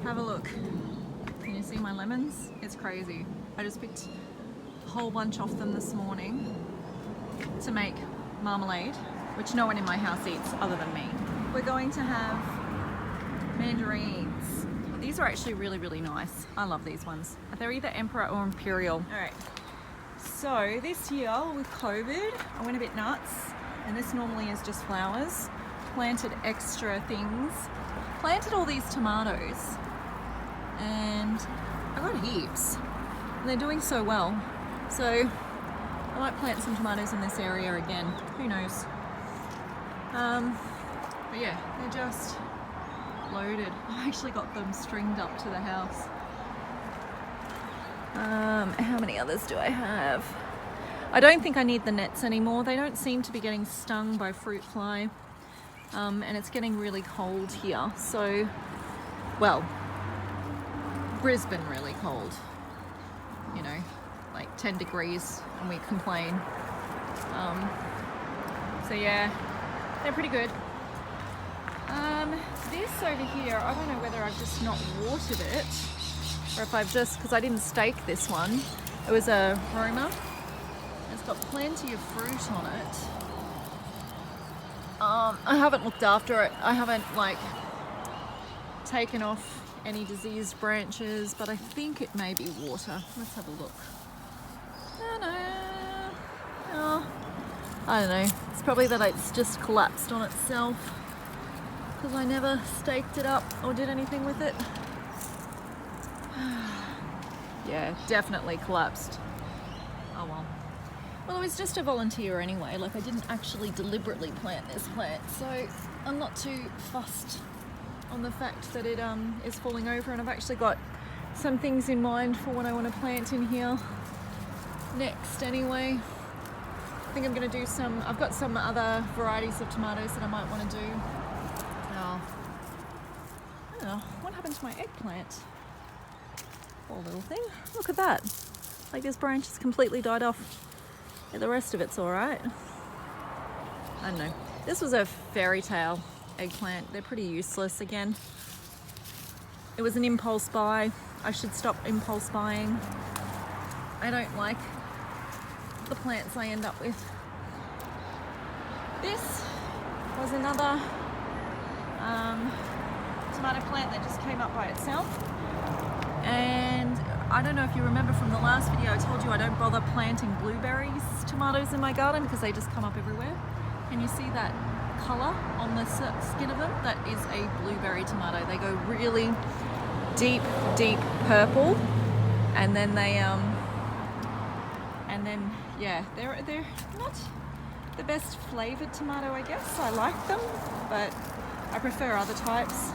Have a look. Can you see my lemons? It's crazy. I just picked a whole bunch off them this morning to make marmalade, which no one in my house eats other than me. We're going to have mandarins. These are actually really, really nice. I love these ones. They're either Emperor or Imperial. All right. So this year with COVID, I went a bit nuts, and this normally is just flowers. Planted extra things. Planted all these tomatoes, and I got heaps. And they're doing so well. So I might plant some tomatoes in this area again. Who knows? But yeah, they're just loaded. I actually got them stringed up to the house. How many others do I have? I don't think I need the nets anymore. They don't seem to be getting stung by fruit fly. And it's getting really cold here. So, well, Brisbane really cold. You know, like 10 degrees and we complain. So yeah, they're pretty good. This over here, I don't know whether I've just not watered it or if I've just, because I didn't stake this one. It was a Roma. It's got plenty of fruit on it. I haven't looked after it. I haven't like taken off any diseased branches, but I think it may be water. Let's have a look. Oh, I don't know. It's probably that it's just collapsed on itself because I never staked it up or did anything with it. Yeah, definitely collapsed. Oh well. Well, I was just a volunteer anyway, like I didn't actually deliberately plant this plant, so I'm not too fussed on the fact that it is falling over, and I've actually got some things in mind for what I want to plant in here next anyway. I think I'm going to do some, I've got some other varieties of tomatoes that I might want to do. Oh, I don't know, what happened to my eggplant? Poor little thing, look at that. Like this branch has completely died off. Yeah, the rest of it's all right. I don't know. This was a fairy tale eggplant. They're pretty useless again. It was an impulse buy. I should stop impulse buying. I don't like the plants I end up with. This was another tomato plant that just came up by itself. And I don't know if you remember from the last video, I told you I don't bother planting blueberries tomatoes in my garden because they just come up everywhere. Can you see that colour on the skin of them? That is a blueberry tomato. They go really deep, deep purple, and then they yeah, they're not the best flavoured tomato, I guess. I like them, but I prefer other types.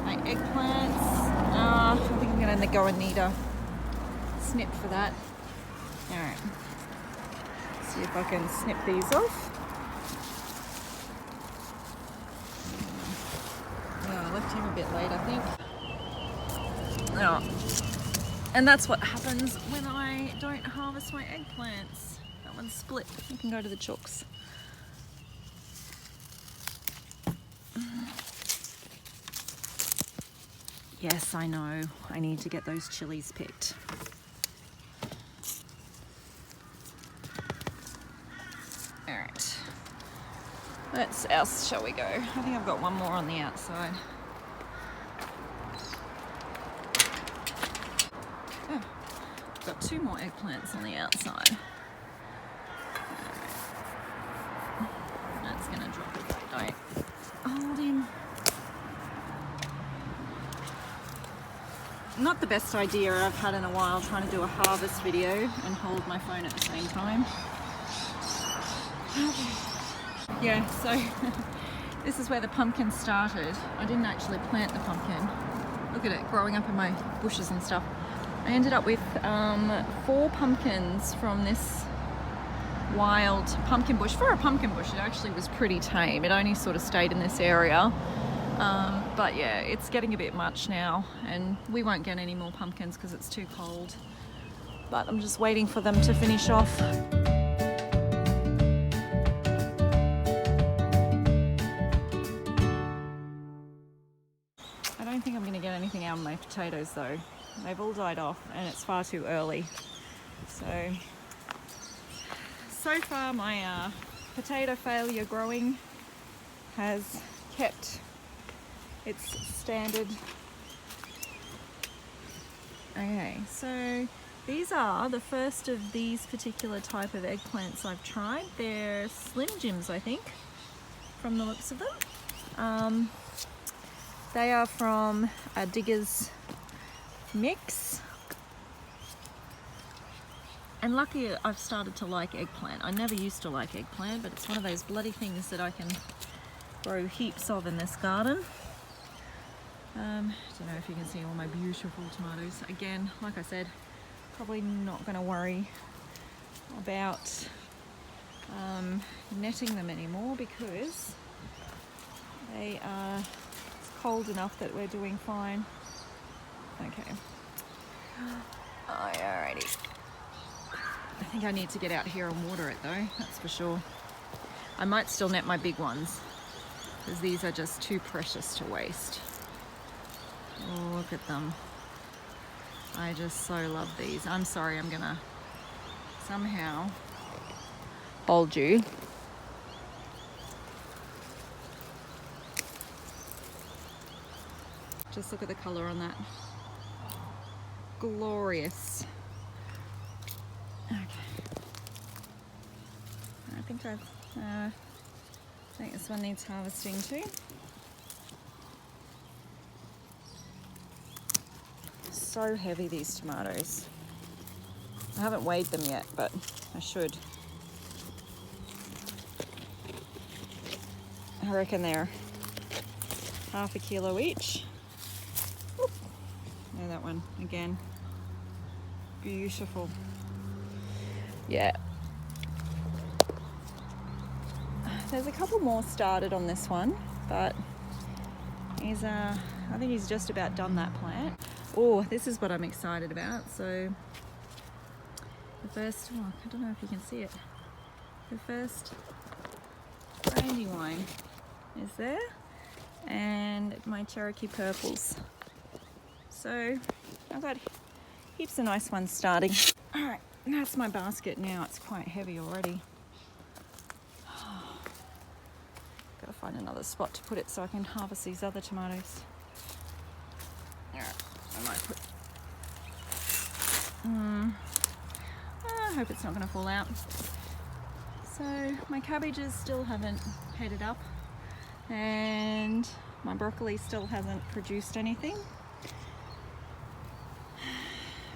My eggplants. I think I'm going to go and need a snip for that. Alright. See if I can snip these off. Oh, I left him a bit late, I think. Oh. And that's what happens when I don't harvest my eggplants. That one's split. You can go to the chooks. Yes, I know. I need to get those chilies picked. All right. What else shall we go? I think I've got one more on the outside. Oh, I've got two more eggplants on the outside. That's gonna drop it. Don't hold him. Not the best idea I've had in a while, trying to do a harvest video and hold my phone at the same time. Yeah, so this is where the pumpkin started. I didn't actually plant the pumpkin. Look at it growing up in my bushes and stuff. I ended up with 4 pumpkins from this wild pumpkin bush. For a pumpkin bush, it actually was pretty tame. It only sort of stayed in this area. But yeah, it's getting a bit much now, and we won't get any more pumpkins because it's too cold. But I'm just waiting for them to finish off. I don't think I'm going to get anything out of my potatoes though. They've all died off and it's far too early. So far my potato failure growing has kept its standard. Okay, so these are the first of these particular type of eggplants I've tried. They're Slim Jims, I think, from the looks of them. They are from a Digger's Mix. And lucky I've started to like eggplant. I never used to like eggplant, but it's one of those bloody things that I can grow heaps of in this garden. I don't know if you can see all my beautiful tomatoes. Again, like I said, probably not going to worry about netting them anymore because they are cold enough that we're doing fine. Okay. Alrighty. I think I need to get out here and water it though, that's for sure. I might still net my big ones because these are just too precious to waste. Oh, look at them. I just so love these. I'm sorry, I'm gonna somehow hold you. Just look at the colour on that. Glorious. Okay. I think this one needs harvesting too. So heavy, these tomatoes. I haven't weighed them yet, but I should. I reckon they're half a kilo each. Oop. There, that one again. Beautiful. Yeah. There's a couple more started on this one, but I think he's just about done that plant. Oh, this is what I'm excited about. So the first, I don't know if you can see it. The first brandywine is there, and my Cherokee purples. So I've got heaps of nice ones starting. All right, that's my basket now. It's quite heavy already. Gotta find another spot to put it so I can harvest these other tomatoes. All right, I might put. I hope it's not going to fall out. So my cabbages still haven't headed up, and my broccoli still hasn't produced anything.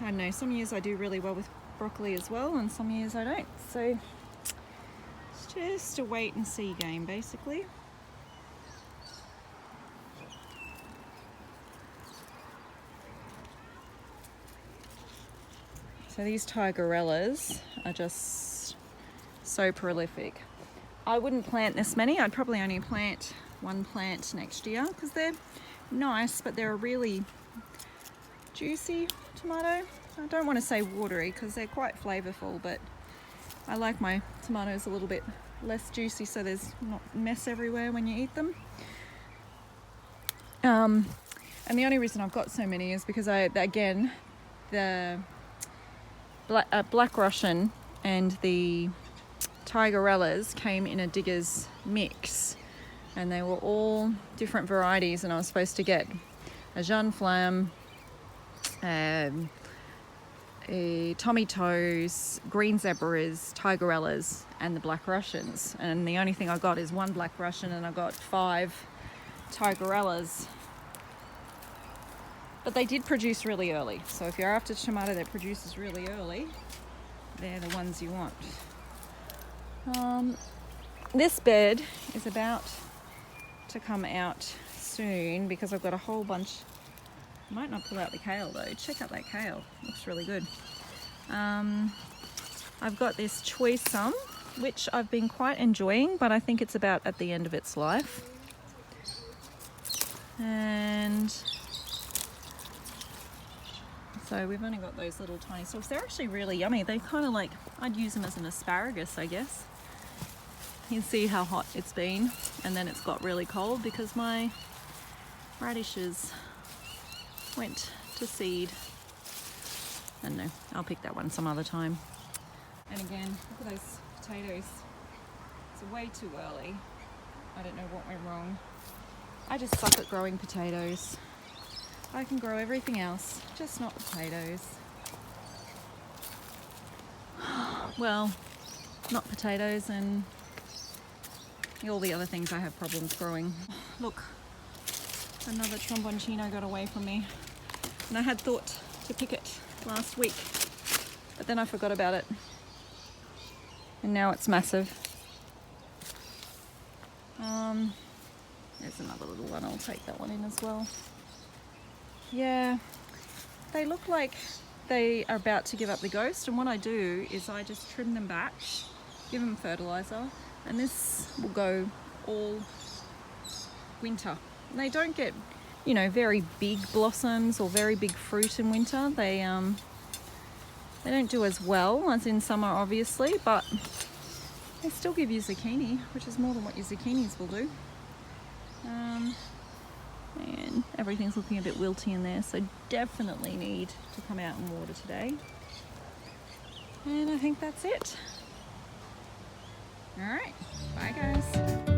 I know some years I do really well with broccoli as well, and some years I don't. So it's just a wait and see game, basically. So these tigerellas are just so prolific. I wouldn't plant this many. I'd probably only plant one plant next year because they're nice, but they're a really juicy tomato. I don't want to say watery because they're quite flavorful, but I like my tomatoes a little bit less juicy so there's not mess everywhere when you eat them. And the only reason I've got so many is because the Black Russian and the tigerellas came in a Digger's Mix, and they were all different varieties, and I was supposed to get a Jeanne Flamme, a Tommy Toes, green zebras, tigerellas, and the Black Russians. And the only thing I got is one Black Russian, and I got 5 tigerellas. But they did produce really early. So if you're after tomato that produces really early, they're the ones you want. This bed is about to come out soon because I've got a whole bunch. I might not pull out the kale though. Check out that kale. Looks really good. I've got this choisum, which I've been quite enjoying, but I think it's about at the end of its life. And so we've only got those little tiny stalks. They're actually really yummy. They're kind of like, I'd use them as an asparagus, I guess. You can see how hot it's been, and then it's got really cold because my radishes went to seed. I don't know, I'll pick that one some other time. And again, look at those potatoes. It's way too early. I don't know what went wrong. I just suck at growing potatoes. I can grow everything else, just not potatoes. Well, not potatoes and all the other things I have problems growing. Look, another tromboncino got away from me. And I had thought to pick it last week, but then I forgot about it. And now it's massive. There's another little one, I'll take that one in as well. Yeah, they look like they are about to give up the ghost, and what I do is I just trim them back, give them fertilizer, and this will go all winter. And they don't get, you know, very big blossoms or very big fruit in winter. They don't do as well as in summer, obviously, but they still give you zucchini, which is more than what your zucchinis will do. And everything's looking a bit wilty in there, so definitely need to come out and water today. And I think that's it. All right, bye guys.